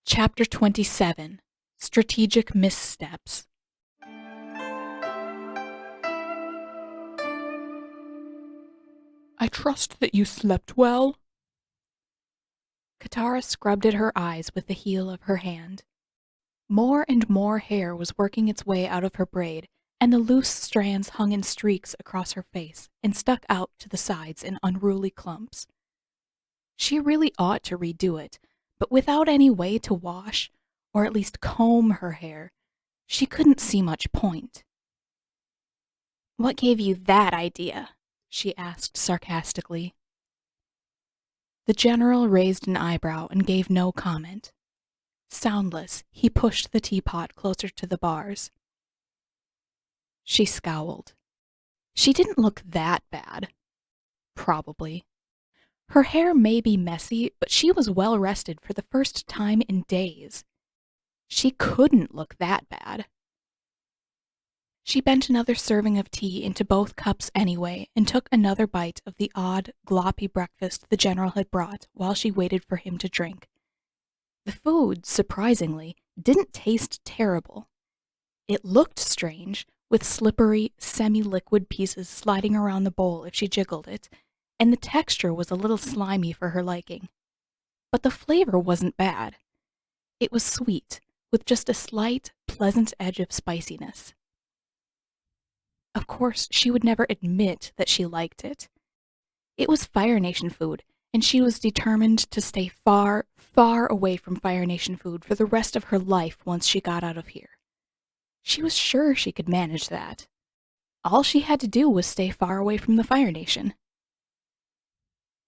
Chapter 27, Strategic Missteps. I trust that you slept well. Katara scrubbed at her eyes with the heel of her hand. More and more hair was working its way out of her braid, and the loose strands hung in streaks across her face and stuck out to the sides in unruly clumps. She really ought to redo it, but without any way to wash, or at least comb her hair, she couldn't see much point. "What gave you that idea?" she asked sarcastically. The general raised an eyebrow and gave no comment. Soundless, he pushed the teapot closer to the bars. She scowled. She didn't look that bad. Probably. Her hair may be messy, but she was well rested for the first time in days. She couldn't look that bad. She bent another serving of tea into both cups anyway and took another bite of the odd, gloppy breakfast the general had brought while she waited for him to drink. The food, surprisingly, didn't taste terrible. It looked strange, with slippery, semi-liquid pieces sliding around the bowl if she jiggled it, and the texture was a little slimy for her liking. But the flavor wasn't bad. It was sweet, with just a slight, pleasant edge of spiciness. Of course, she would never admit that she liked it. It was Fire Nation food, and she was determined to stay far, far away from Fire Nation food for the rest of her life once she got out of here. She was sure she could manage that. All she had to do was stay far away from the Fire Nation.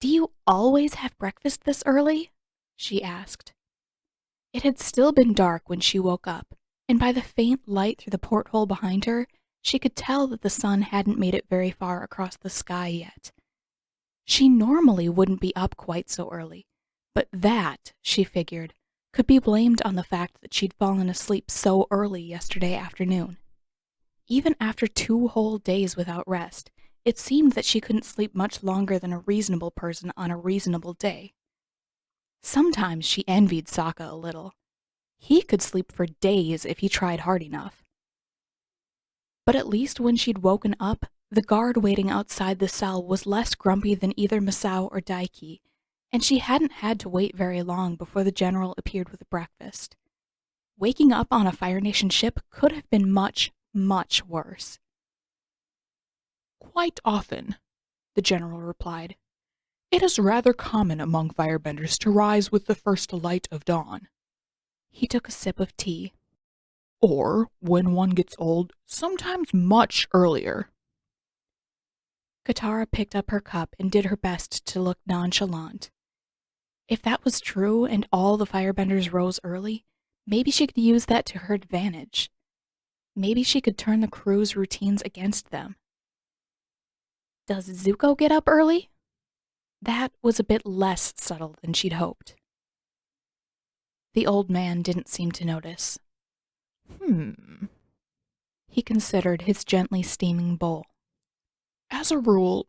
"Do you always have breakfast this early?" she asked. It had still been dark when she woke up, and by the faint light through the porthole behind her, she could tell that the sun hadn't made it very far across the sky yet. She normally wouldn't be up quite so early, but that, she figured, could be blamed on the fact that she'd fallen asleep so early yesterday afternoon. Even after 2 whole days without rest, it seemed that she couldn't sleep much longer than a reasonable person on a reasonable day. Sometimes she envied Sokka a little. He could sleep for days if he tried hard enough. But at least when she'd woken up, the guard waiting outside the cell was less grumpy than either Masao or Daiki, and she hadn't had to wait very long before the general appeared with breakfast. Waking up on a Fire Nation ship could have been much, much worse. Quite often, the general replied. It is rather common among firebenders to rise with the first light of dawn. He took a sip of tea. Or, when one gets old, sometimes much earlier. Katara picked up her cup and did her best to look nonchalant. If that was true and all the firebenders rose early, maybe she could use that to her advantage. Maybe she could turn the crew's routines against them. Does Zuko get up early? That was a bit less subtle than she'd hoped. The old man didn't seem to notice. He considered his gently steaming bowl. As a rule,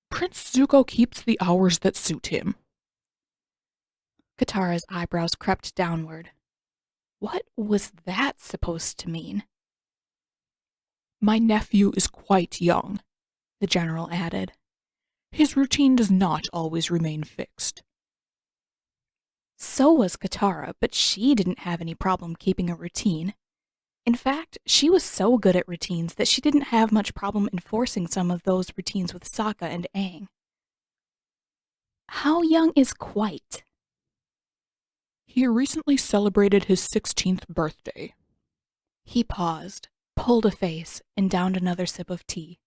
Prince Zuko keeps the hours that suit him. Katara's eyebrows crept downward. What was that supposed to mean? My nephew is quite young, the general added. His routine does not always remain fixed. So was Katara, but she didn't have any problem keeping a routine. In fact, she was so good at routines that she didn't have much problem enforcing some of those routines with Sokka and Aang. How young is quite? He recently celebrated his 16th birthday. He paused, pulled a face, and downed another sip of tea.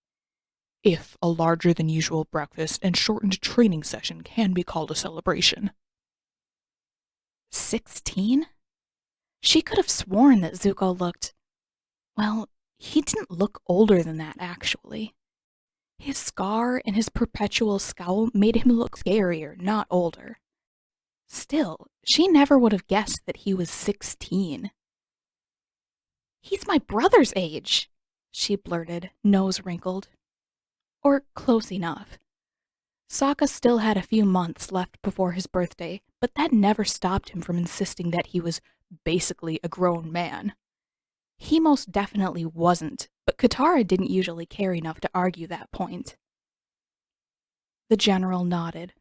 If a larger than usual breakfast and shortened training session can be called a celebration. 16? She could have sworn that Zuko looked... Well, he didn't look older than that, actually. His scar and his perpetual scowl made him look scarier, not older. Still, she never would have guessed that he was 16. "He's my brother's age," she blurted, nose wrinkled. Or close enough. Sokka still had a few months left before his birthday, but that never stopped him from insisting that he was basically a grown man. He most definitely wasn't, but Katara didn't usually care enough to argue that point. The general nodded.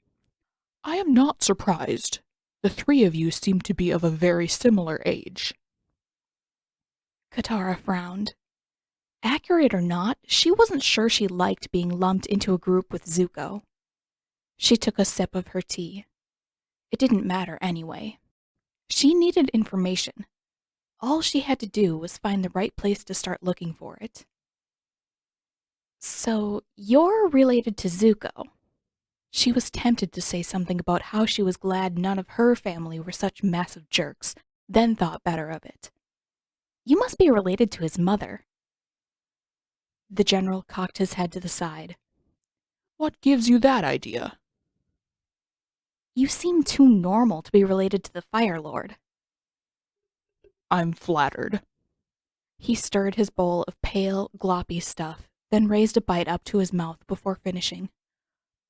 I am not surprised. The three of you seem to be of a very similar age. Katara frowned. Accurate or not, she wasn't sure she liked being lumped into a group with Zuko. She took a sip of her tea. It didn't matter anyway. She needed information. All she had to do was find the right place to start looking for it. So, you're related to Zuko. She was tempted to say something about how she was glad none of her family were such massive jerks, then thought better of it. You must be related to his mother. The general cocked his head to the side. What gives you that idea? You seem too normal to be related to the Fire Lord. I'm flattered. He stirred his bowl of pale, gloppy stuff, then raised a bite up to his mouth before finishing.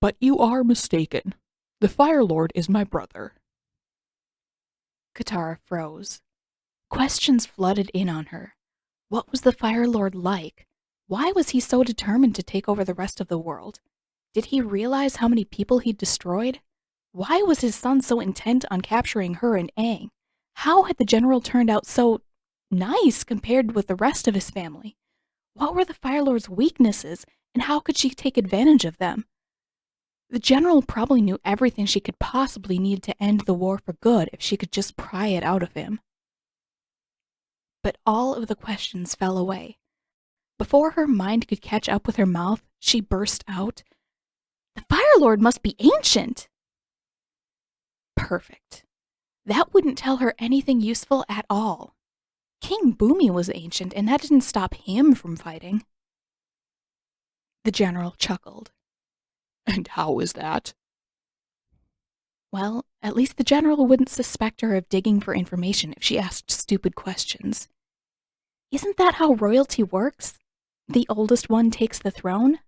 But you are mistaken. The Fire Lord is my brother. Katara froze. Questions flooded in on her. What was the Fire Lord like? Why was he so determined to take over the rest of the world? Did he realize how many people he'd destroyed? Why was his son so intent on capturing her and Aang? How had the general turned out so nice compared with the rest of his family? What were the Fire Lord's weaknesses, and how could she take advantage of them? The general probably knew everything she could possibly need to end the war for good if she could just pry it out of him. But all of the questions fell away. Before her mind could catch up with her mouth, she burst out, "The Fire Lord must be ancient!" Perfect. That wouldn't tell her anything useful at all. King Bumi was ancient, and that didn't stop him from fighting. The general chuckled. And how is that? Well, at least the general wouldn't suspect her of digging for information if she asked stupid questions. Isn't that how royalty works? The oldest one takes the throne?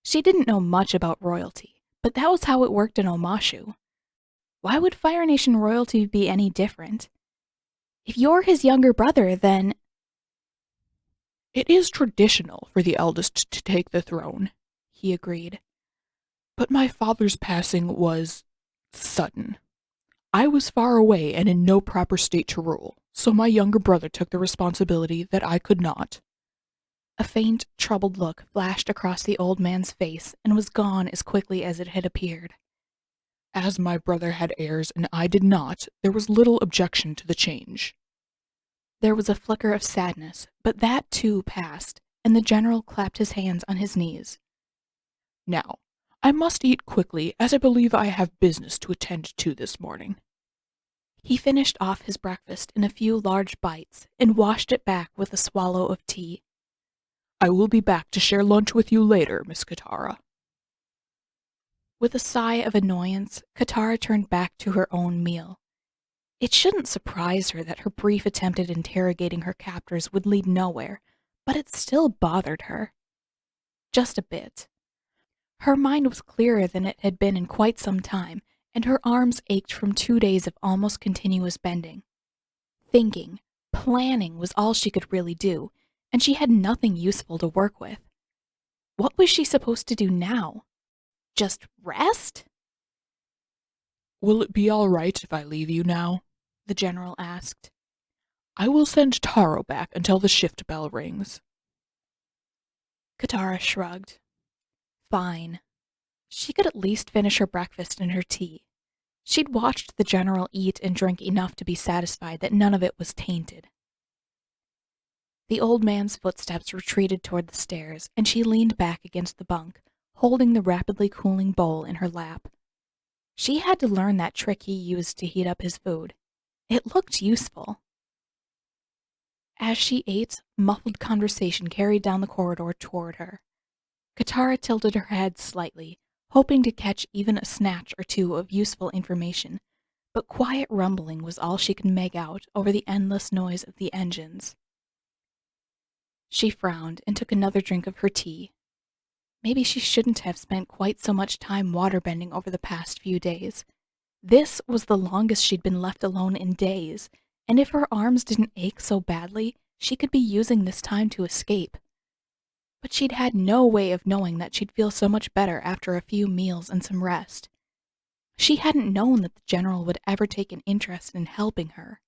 She didn't know much about royalty, but that was how it worked in Omashu. Why would Fire Nation royalty be any different? If you're his younger brother, then... It is traditional for the eldest to take the throne, he agreed. But my father's passing was sudden. I was far away and in no proper state to rule, so my younger brother took the responsibility that I could not. A faint, troubled look flashed across the old man's face and was gone as quickly as it had appeared. As my brother had heirs and I did not, there was little objection to the change. There was a flicker of sadness, but that too passed, and the general clapped his hands on his knees. Now, I must eat quickly, as I believe I have business to attend to this morning. He finished off his breakfast in a few large bites and washed it back with a swallow of tea. I will be back to share lunch with you later, Miss Katara. With a sigh of annoyance, Katara turned back to her own meal. It shouldn't surprise her that her brief attempt at interrogating her captors would lead nowhere, but it still bothered her. Just a bit. Her mind was clearer than it had been in quite some time, and her arms ached from 2 days of almost continuous bending. Thinking, planning was all she could really do, and she had nothing useful to work with. What was she supposed to do now? Just rest? Will it be all right if I leave you now? The general asked. I will send Taro back until the shift bell rings. Katara shrugged. Fine. She could at least finish her breakfast and her tea. She'd watched the general eat and drink enough to be satisfied that none of it was tainted. The old man's footsteps retreated toward the stairs, and she leaned back against the bunk, holding the rapidly cooling bowl in her lap. She had to learn that trick he used to heat up his food. It looked useful. As she ate, muffled conversation carried down the corridor toward her. Katara tilted her head slightly, hoping to catch even a snatch or two of useful information, but quiet rumbling was all she could make out over the endless noise of the engines. She frowned and took another drink of her tea. Maybe she shouldn't have spent quite so much time waterbending over the past few days. This was the longest she'd been left alone in days, and if her arms didn't ache so badly, she could be using this time to escape. But she'd had no way of knowing that she'd feel so much better after a few meals and some rest. She hadn't known that the general would ever take an interest in helping her.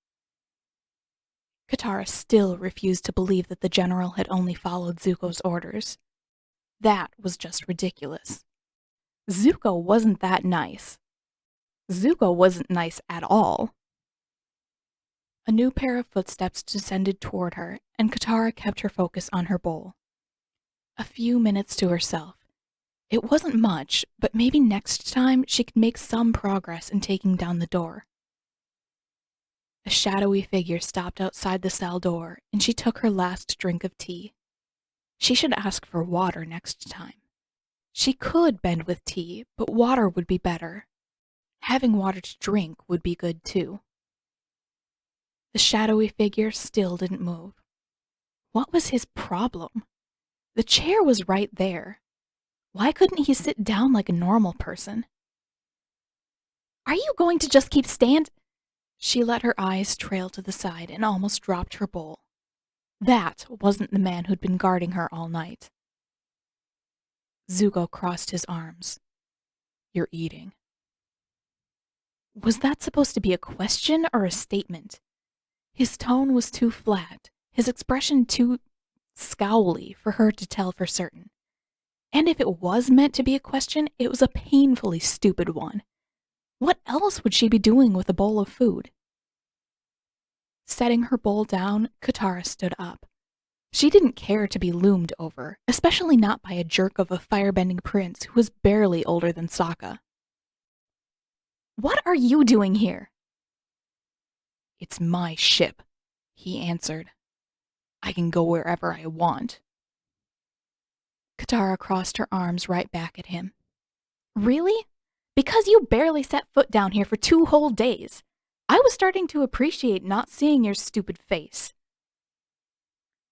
Katara still refused to believe that the general had only followed Zuko's orders. That was just ridiculous. Zuko wasn't that nice. Zuko wasn't nice at all. A new pair of footsteps descended toward her, and Katara kept her focus on her bowl. A few minutes to herself. It wasn't much, but maybe next time she could make some progress in taking down the door. A shadowy figure stopped outside the cell door, and she took her last drink of tea. She should ask for water next time. She could bend with tea, but water would be better. Having water to drink would be good too. The shadowy figure still didn't move. What was his problem? The chair was right there. Why couldn't he sit down like a normal person? Are you going to just keep She let her eyes trail to the side and almost dropped her bowl. That wasn't the man who'd been guarding her all night. Zuko crossed his arms. You're eating. Was that supposed to be a question or a statement? His tone was too flat, his expression too scowly for her to tell for certain. And if it was meant to be a question, it was a painfully stupid one. What else would she be doing with a bowl of food? Setting her bowl down, Katara stood up. She didn't care to be loomed over, especially not by a jerk of a firebending prince who was barely older than Sokka. What are you doing here? It's my ship, he answered. I can go wherever I want. Katara crossed her arms right back at him. Really? Because you barely set foot down here for 2 whole days. I was starting to appreciate not seeing your stupid face.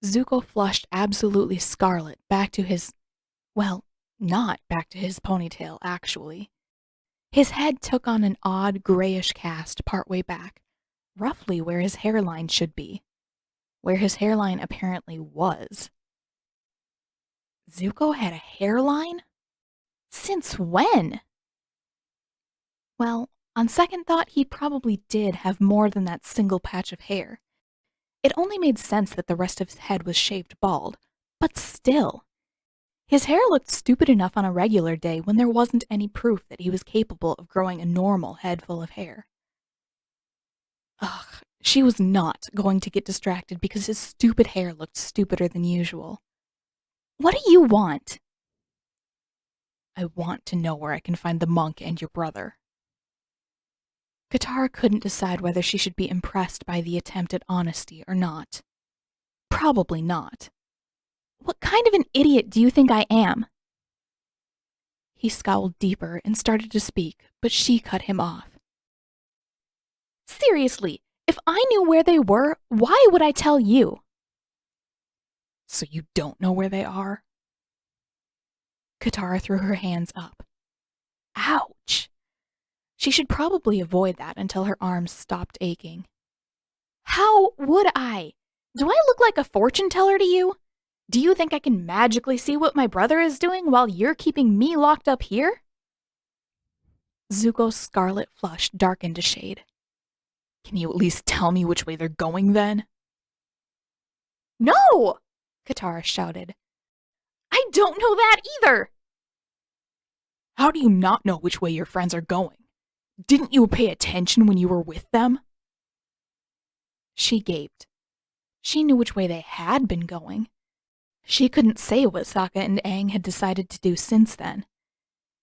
Zuko flushed absolutely scarlet back to his... well, not back to his ponytail, actually. His head took on an odd grayish cast partway back, roughly where his hairline should be. Where his hairline apparently was. Zuko had a hairline? Since when? Well, on second thought, he probably did have more than that single patch of hair. It only made sense that the rest of his head was shaved bald, but still. His hair looked stupid enough on a regular day when there wasn't any proof that he was capable of growing a normal head full of hair. Ugh, she was not going to get distracted because his stupid hair looked stupider than usual. What do you want? I want to know where I can find the monk and your brother. Katara couldn't decide whether she should be impressed by the attempt at honesty or not. Probably not. What kind of an idiot do you think I am? He scowled deeper and started to speak, but she cut him off. Seriously, if I knew where they were, why would I tell you? So you don't know where they are? Katara threw her hands up. Ouch! She should probably avoid that until her arms stopped aching. How would I? Do I look like a fortune teller to you? Do you think I can magically see what my brother is doing while you're keeping me locked up here? Zuko's scarlet flush darkened a shade. Can you at least tell me which way they're going then? No! Katara shouted. I don't know that either! How do you not know which way your friends are going? Didn't you pay attention when you were with them? She gaped. She knew which way they had been going. She couldn't say what Sokka and Aang had decided to do since then.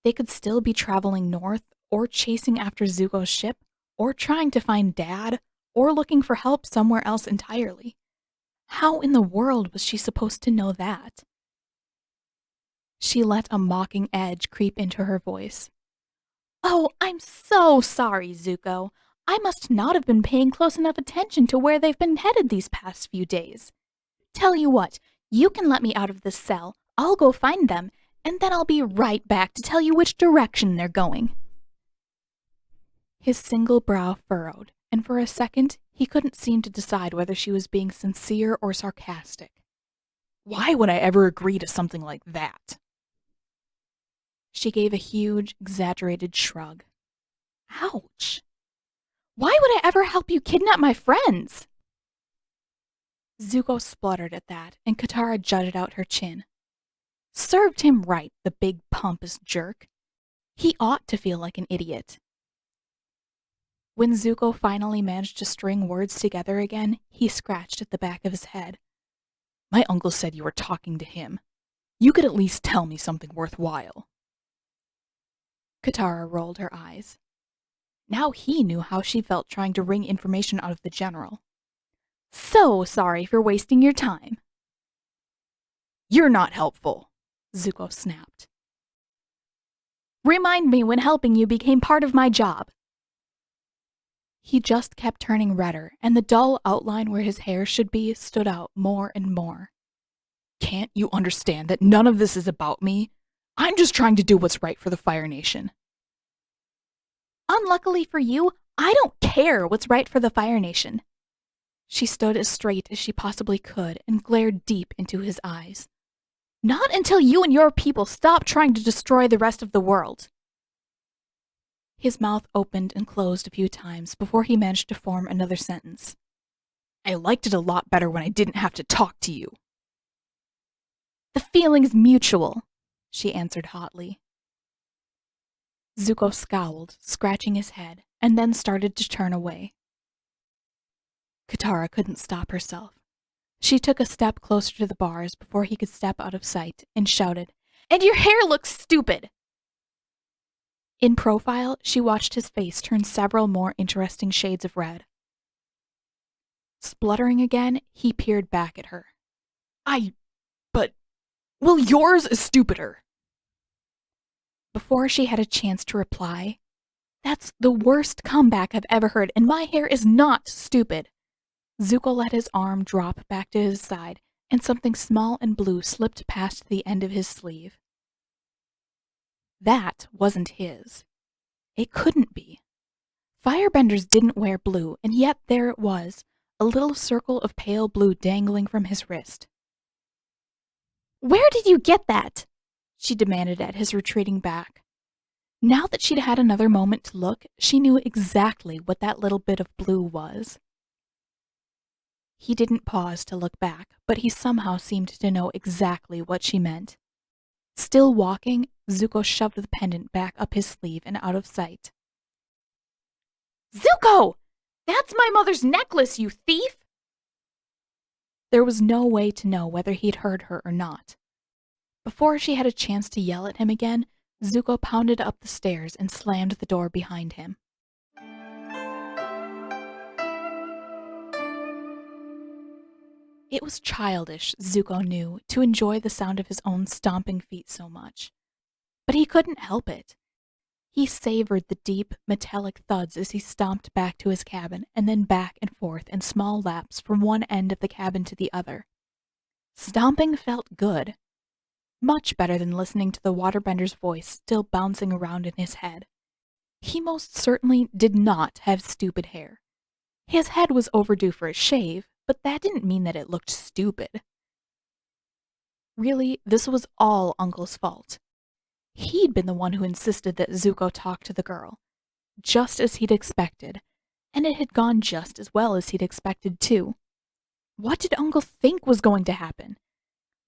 They could still be traveling north, or chasing after Zuko's ship, or trying to find Dad, or looking for help somewhere else entirely. How in the world was she supposed to know that? She let a mocking edge creep into her voice. Oh, I'm so sorry, Zuko. I must not have been paying close enough attention to where they've been headed these past few days. Tell you what, you can let me out of this cell. I'll go find them, and then I'll be right back to tell you which direction they're going." His single brow furrowed, and for a second he couldn't seem to decide whether she was being sincere or sarcastic. Why would I ever agree to something like that? She gave a huge, exaggerated shrug. Ouch. Why would I ever help you kidnap my friends? Zuko spluttered at that, and Katara jutted out her chin. Served him right, the big pompous jerk. He ought to feel like an idiot. When Zuko finally managed to string words together again, he scratched at the back of his head. My uncle said you were talking to him. You could at least tell me something worthwhile. Katara rolled her eyes. Now he knew how she felt trying to wring information out of the general. So sorry for wasting your time. You're not helpful, Zuko snapped. Remind me when helping you became part of my job. He just kept turning redder, and the dull outline where his hair should be stood out more and more. Can't you understand that none of this is about me? I'm just trying to do what's right for the Fire Nation. Unluckily for you, I don't care what's right for the Fire Nation. She stood as straight as she possibly could and glared deep into his eyes. Not until you and your people stop trying to destroy the rest of the world. His mouth opened and closed a few times before he managed to form another sentence. I liked it a lot better when I didn't have to talk to you. The feeling's mutual, she answered hotly. Zuko scowled, scratching his head, and then started to turn away. Katara couldn't stop herself. She took a step closer to the bars before he could step out of sight and shouted, "And your hair looks stupid!" In profile, she watched his face turn several more interesting shades of red. Spluttering again, he peered back at her. Well, yours is stupider. Before she had a chance to reply, "That's the worst comeback I've ever heard, and my hair is not stupid." Zuko let his arm drop back to his side, and something small and blue slipped past the end of his sleeve. That wasn't his. It couldn't be. Firebenders didn't wear blue, and yet there it was, a little circle of pale blue dangling from his wrist. "Where did you get that?" she demanded at his retreating back. Now that she'd had another moment to look, she knew exactly what that little bit of blue was. He didn't pause to look back, but he somehow seemed to know exactly what she meant. Still walking, Zuko shoved the pendant back up his sleeve and out of sight. "Zuko! That's my mother's necklace, you thief!" There was no way to know whether he'd heard her or not. Before she had a chance to yell at him again, Zuko pounded up the stairs and slammed the door behind him. It was childish, Zuko knew, to enjoy the sound of his own stomping feet so much. But he couldn't help it. He savored the deep, metallic thuds as he stomped back to his cabin and then back and forth in small laps from one end of the cabin to the other. Stomping felt good. Much better than listening to the waterbender's voice still bouncing around in his head. He most certainly did not have stupid hair. His head was overdue for a shave, but that didn't mean that it looked stupid. Really, this was all Uncle's fault. He'd been the one who insisted that Zuko talk to the girl, just as he'd expected, and it had gone just as well as he'd expected too. What did Uncle think was going to happen?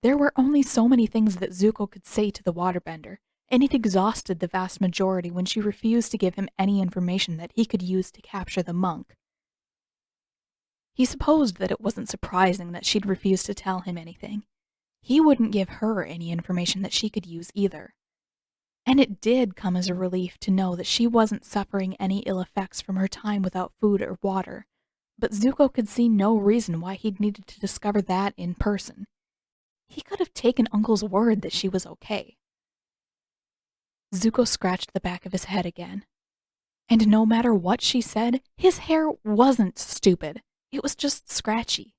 There were only so many things that Zuko could say to the waterbender, and it exhausted the vast majority when she refused to give him any information that he could use to capture the monk. He supposed that it wasn't surprising that she'd refuse to tell him anything. He wouldn't give her any information that she could use either. And it did come as a relief to know that she wasn't suffering any ill effects from her time without food or water, but Zuko could see no reason why he'd needed to discover that in person. He could have taken Uncle's word that she was okay. Zuko scratched the back of his head again. And no matter what she said, his hair wasn't stupid. It was just scratchy.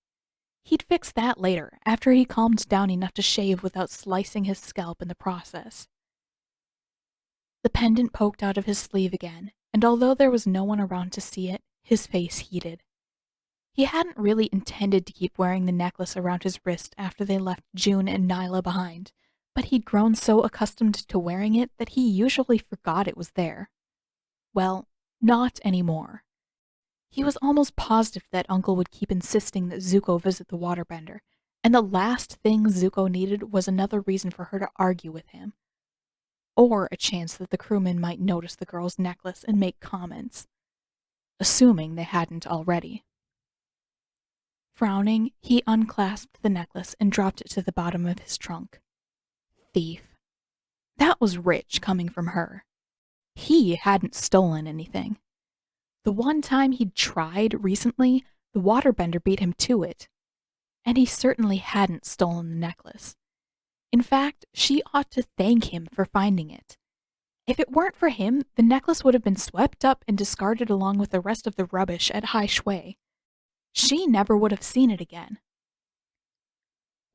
He'd fix that later, after he calmed down enough to shave without slicing his scalp in the process. The pendant poked out of his sleeve again, and although there was no one around to see it, his face heated. He hadn't really intended to keep wearing the necklace around his wrist after they left June and Nyla behind, but he'd grown so accustomed to wearing it that he usually forgot it was there. Well, not anymore. He was almost positive that Uncle would keep insisting that Zuko visit the waterbender, and the last thing Zuko needed was another reason for her to argue with him. Or a chance that the crewmen might notice the girl's necklace and make comments. Assuming they hadn't already. Frowning, he unclasped the necklace and dropped it to the bottom of his trunk. Thief. That was rich coming from her. He hadn't stolen anything. The one time he'd tried recently, the waterbender beat him to it. And he certainly hadn't stolen the necklace. In fact, she ought to thank him for finding it. If it weren't for him, the necklace would have been swept up and discarded along with the rest of the rubbish at Hai Shui. She never would have seen it again.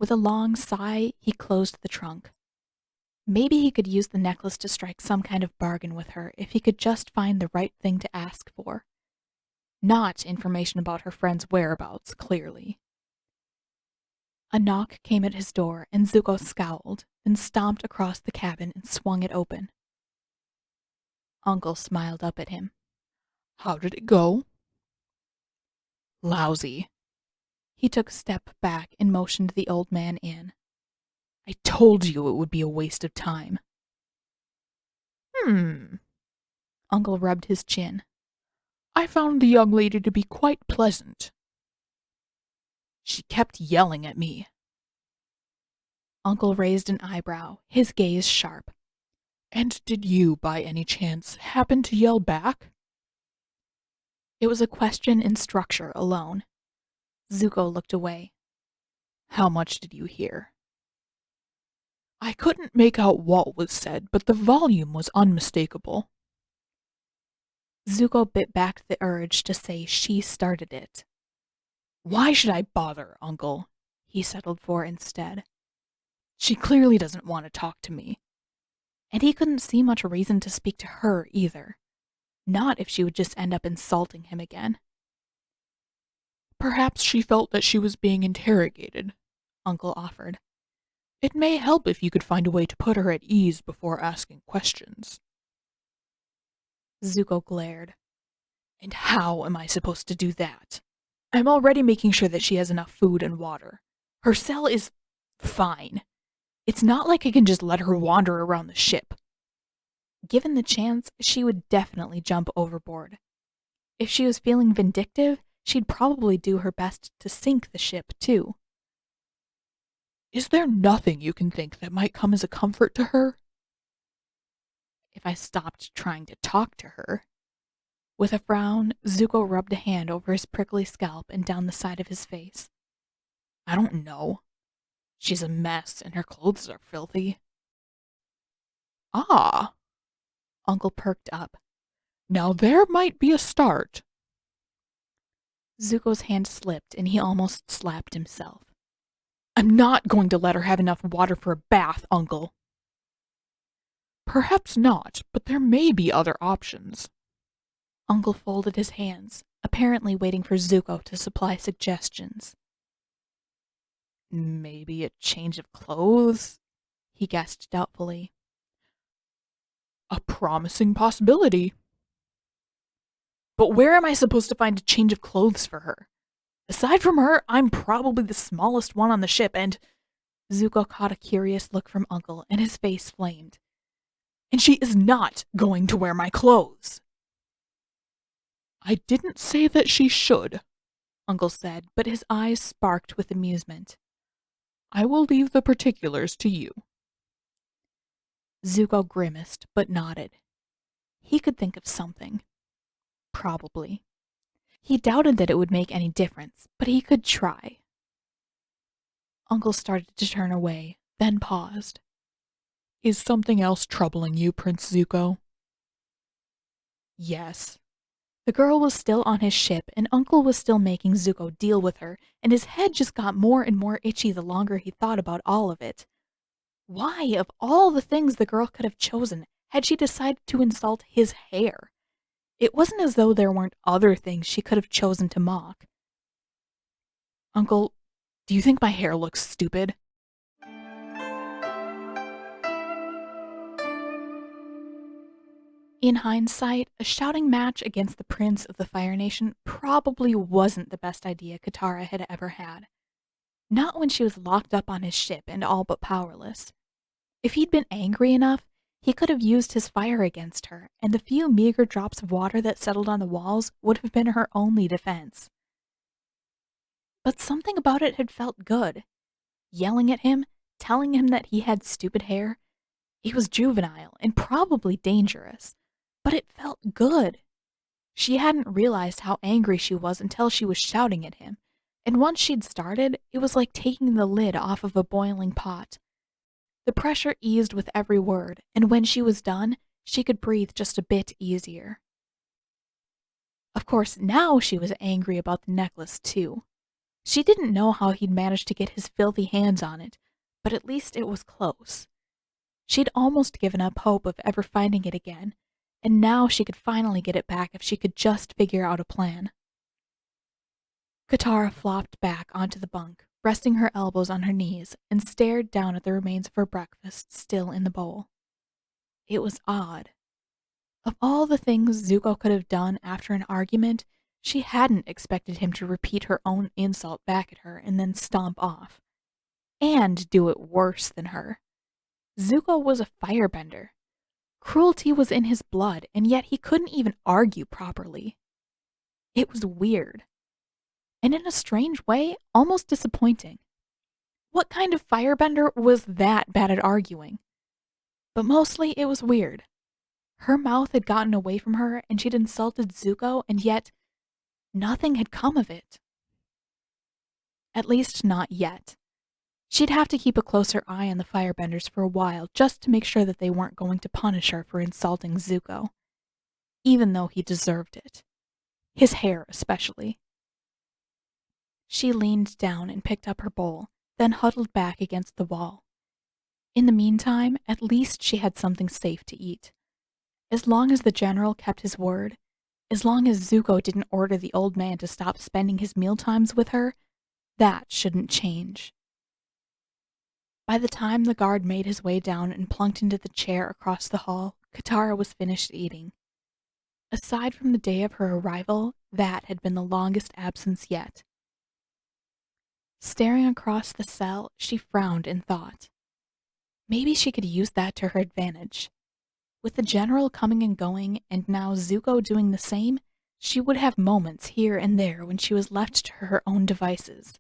With a long sigh, he closed the trunk. Maybe he could use the necklace to strike some kind of bargain with her if he could just find the right thing to ask for. Not information about her friend's whereabouts, clearly. A knock came at his door, and Zuko scowled, then stomped across the cabin and swung it open. Uncle smiled up at him. How did it go? Lousy. He took a step back and motioned the old man in. I told you it would be a waste of time. Uncle rubbed his chin. I found the young lady to be quite pleasant. She kept yelling at me. Uncle raised an eyebrow, his gaze sharp. And did you, by any chance, happen to yell back? It was a question in structure alone. Zuko looked away. How much did you hear? I couldn't make out what was said, but the volume was unmistakable. Zuko bit back the urge to say she started it. Why should I bother, Uncle? He settled for instead. She clearly doesn't want to talk to me. And he couldn't see much reason to speak to her either. Not if she would just end up insulting him again. Perhaps she felt that she was being interrogated, Uncle offered. It may help if you could find a way to put her at ease before asking questions. Zuko glared. And how am I supposed to do that? I'm already making sure that she has enough food and water. Her cell is fine. It's not like I can just let her wander around the ship. Given the chance, she would definitely jump overboard. If she was feeling vindictive, she'd probably do her best to sink the ship, too. Is there nothing you can think that might come as a comfort to her? If I stopped trying to talk to her. With a frown, Zuko rubbed a hand over his prickly scalp and down the side of his face. I don't know. She's a mess and her clothes are filthy. Ah! Uncle perked up. Now there might be a start. Zuko's hand slipped and he almost slapped himself. I'm not going to let her have enough water for a bath, Uncle. Perhaps not, but there may be other options. Uncle folded his hands, apparently waiting for Zuko to supply suggestions. Maybe a change of clothes? He guessed doubtfully. A promising possibility. But where am I supposed to find a change of clothes for her? Aside from her, I'm probably the smallest one on the ship, and... Zuko caught a curious look from Uncle, and his face flamed. And she is not going to wear my clothes. I didn't say that she should, Uncle said, but his eyes sparked with amusement. I will leave the particulars to you. Zuko grimaced, but nodded. He could think of something. Probably. He doubted that it would make any difference, but he could try. Uncle started to turn away, then paused. Is something else troubling you, Prince Zuko? Yes. The girl was still on his ship, and Uncle was still making Zuko deal with her, and his head just got more and more itchy the longer he thought about all of it. Why, of all the things the girl could have chosen, had she decided to insult his hair? It wasn't as though there weren't other things she could have chosen to mock. Uncle, do you think my hair looks stupid? In hindsight, a shouting match against the Prince of the Fire Nation probably wasn't the best idea Katara had ever had. Not when she was locked up on his ship and all but powerless. If he'd been angry enough, he could have used his fire against her, and the few meager drops of water that settled on the walls would have been her only defense. But something about it had felt good. Yelling at him, telling him that he had stupid hair, it was juvenile and probably dangerous, but it felt good. She hadn't realized how angry she was until she was shouting at him, and once she'd started, it was like taking the lid off of a boiling pot. The pressure eased with every word, and when she was done, she could breathe just a bit easier. Of course, now she was angry about the necklace, too. She didn't know how he'd managed to get his filthy hands on it, but at least it was close. She'd almost given up hope of ever finding it again, and now she could finally get it back if she could just figure out a plan. Katara flopped back onto the bunk, resting her elbows on her knees, and stared down at the remains of her breakfast still in the bowl. It was odd. Of all the things Zuko could have done after an argument, she hadn't expected him to repeat her own insult back at her and then stomp off. And do it worse than her. Zuko was a firebender. Cruelty was in his blood, and yet he couldn't even argue properly. It was weird. And in a strange way, almost disappointing. What kind of firebender was that bad at arguing? But mostly it was weird. Her mouth had gotten away from her, and she'd insulted Zuko, and yet nothing had come of it. At least not yet. She'd have to keep a closer eye on the firebenders for a while just to make sure that they weren't going to punish her for insulting Zuko. Even though he deserved it. His hair especially. She leaned down and picked up her bowl, then huddled back against the wall. In the meantime, at least she had something safe to eat. As long as the general kept his word, as long as Zuko didn't order the old man to stop spending his mealtimes with her, that shouldn't change. By the time the guard made his way down and plunked into the chair across the hall, Katara was finished eating. Aside from the day of her arrival, that had been the longest absence yet. Staring across the cell, she frowned in thought. Maybe she could use that to her advantage. With the general coming and going, and now Zuko doing the same, she would have moments here and there when she was left to her own devices.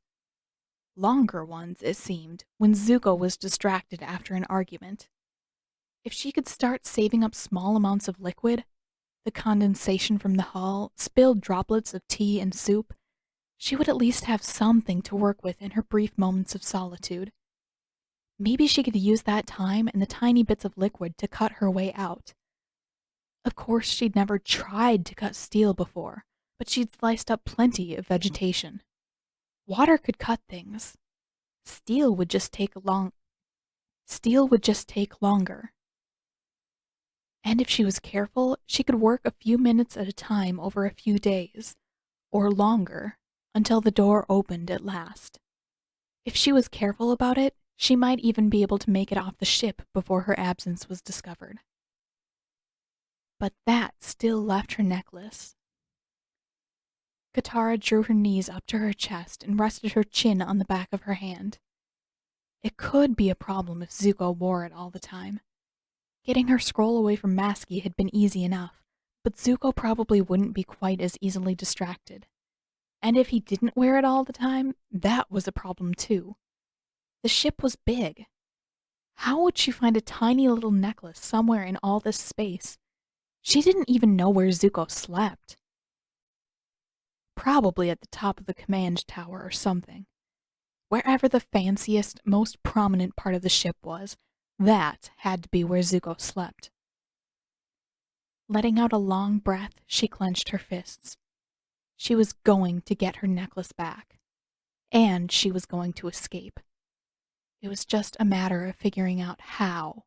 Longer ones, it seemed, when Zuko was distracted after an argument. If she could start saving up small amounts of liquid, the condensation from the hall, spilled droplets of tea and soup, she would at least have something to work with in her brief moments of solitude. Maybe she could use that time and the tiny bits of liquid to cut her way out. Of course, she'd never tried to cut steel before, but she'd sliced up plenty of vegetation. Water could cut things. Steel would just take longer. And if she was careful, she could work a few minutes at a time over a few days, or longer, until the door opened at last. If she was careful about it, she might even be able to make it off the ship before her absence was discovered. But that still left her necklace. Katara drew her knees up to her chest and rested her chin on the back of her hand. It could be a problem if Zuko wore it all the time. Getting her scroll away from Maskey had been easy enough, but Zuko probably wouldn't be quite as easily distracted. And if he didn't wear it all the time, that was a problem too. The ship was big. How would she find a tiny little necklace somewhere in all this space? She didn't even know where Zuko slept. Probably at the top of the command tower or something. Wherever the fanciest, most prominent part of the ship was, that had to be where Zuko slept. Letting out a long breath, she clenched her fists. She was going to get her necklace back. And she was going to escape. It was just a matter of figuring out how